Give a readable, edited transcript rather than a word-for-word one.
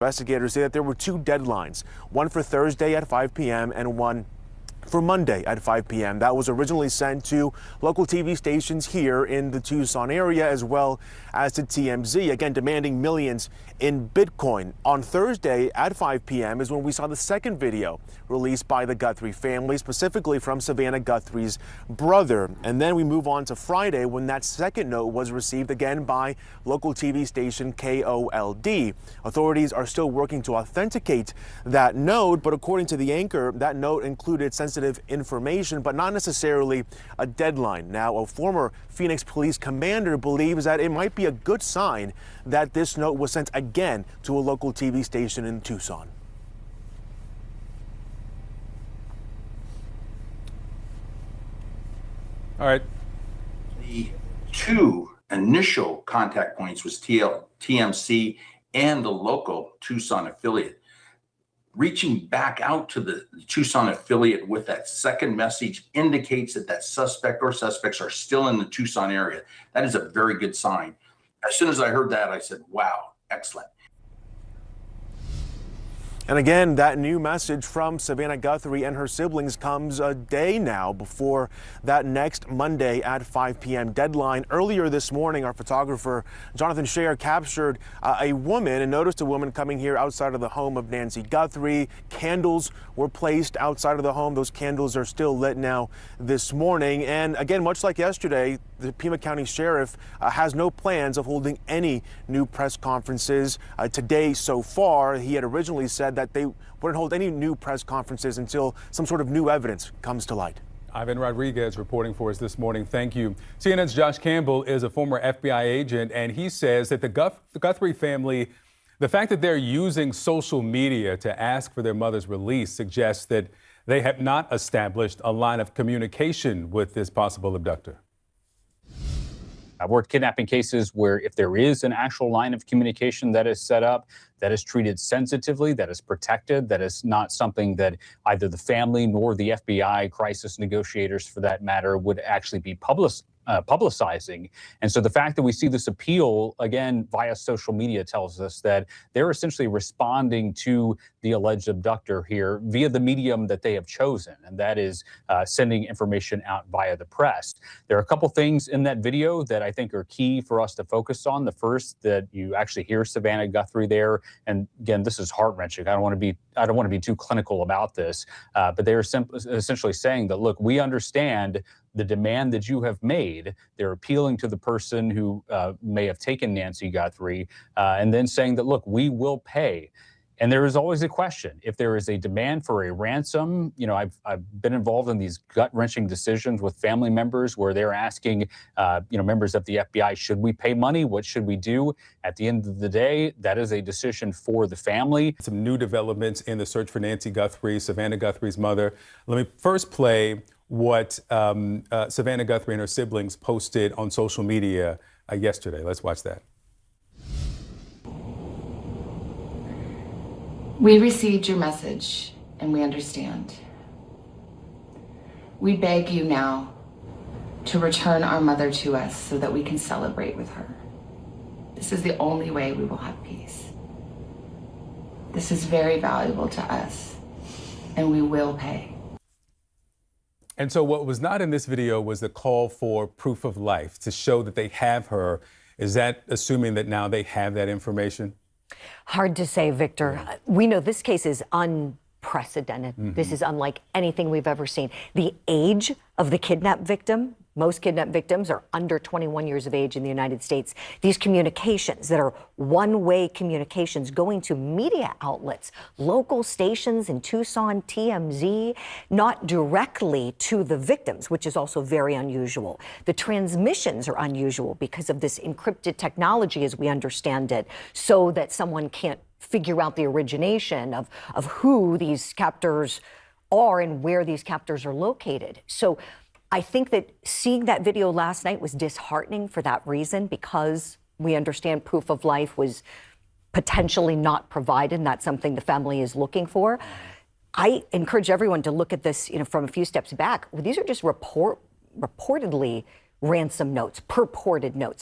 Investigators say that there were two deadlines, one for Thursday at 5 p.m. and one for Monday at 5 p.m. That was originally sent to local TV stations here in the Tucson area, as well as to TMZ, again demanding millions in Bitcoin. On Thursday at 5 p.m. is when we saw the second video released by the Guthrie family, specifically from Savannah Guthrie's brother. And then we move on to Friday, when that second note was received again by local TV station KOLD. Authorities are still working to authenticate that note, but according to the anchor, that note included sensitive information, but not necessarily a deadline. Now, a former Phoenix police commander believes that it might be a good sign that this note was sent again to a local TV station in Tucson. All right. The two initial contact points was TMC and the local Tucson affiliate. Reaching back out to the Tucson affiliate with that second message indicates that that suspect or suspects are still in the Tucson area. That is a very good sign. As soon as I heard that, I said, wow, excellent. And again, that new message from Savannah Guthrie and her siblings comes a day now before that next Monday at 5 p.m. deadline. Earlier this morning, our photographer, Jonathan Scher, captured a woman and noticed a woman coming here outside of the home of Nancy Guthrie. Candles were placed outside of the home. Those candles are still lit now this morning. And again, much like yesterday, the Pima County Sheriff has no plans of holding any new press conferences today so far. He had originally said that they wouldn't hold any new press conferences until some sort of new evidence comes to light. Ivan Rodriguez reporting for us this morning. Thank you. CNN's Josh Campbell is a former FBI agent, and he says that the Guthrie family, the fact that they're using social media to ask for their mother's release suggests that they have not established a line of communication with this possible abductor. I've worked kidnapping cases where if there is an actual line of communication that is set up, that is treated sensitively, that is protected, that is not something that either the family nor the FBI crisis negotiators, for that matter, would actually be publicizing. And so the fact that we see this appeal, again, via social media tells us that they're essentially responding to the alleged abductor here via the medium that they have chosen, and that is sending information out via the press. There are a couple things in that video that I think are key for us to focus on. The first, that you actually hear Savannah Guthrie there, and again, this is heart-wrenching. I don't want to be too clinical about this, but they're essentially saying that, look, we understand the demand that you have made. They're appealing to the person who may have taken Nancy Guthrie, and then saying that, look, we will pay. And there is always a question. If there is a demand for a ransom, you know, I've been involved in these gut-wrenching decisions with family members where they're asking, members of the FBI, should we pay money? What should we do? At the end of the day, that is a decision for the family. Some new developments in the search for Nancy Guthrie, Savannah Guthrie's mother. Let me first play what Savannah Guthrie and her siblings posted on social media yesterday. Let's watch that. We received your message and we understand. We beg you now to return our mother to us so that we can celebrate with her. This is the only way we will have peace. This is very valuable to us, and we will pay. And so what was not in this video was the call for proof of life to show that they have her. Is that assuming that now they have that information? Hard to say, Victor. We know this case is unprecedented. This is unlike anything we've ever seen. The age of the kidnapped victim, most kidnapped victims are under 21 years of age in the United States. These communications that are one-way communications going to media outlets, local stations in Tucson, TMZ, not directly to the victims, which is also very unusual. The transmissions are unusual because of this encrypted technology, as we understand it, so that someone can't figure out the origination of who these captors are and where these captors are located. So I think that seeing that video last night was disheartening for that reason, because we understand proof of life was potentially not provided, and that's something the family is looking for. I encourage everyone to look at this, from a few steps back. These are just reportedly ransom notes, purported notes.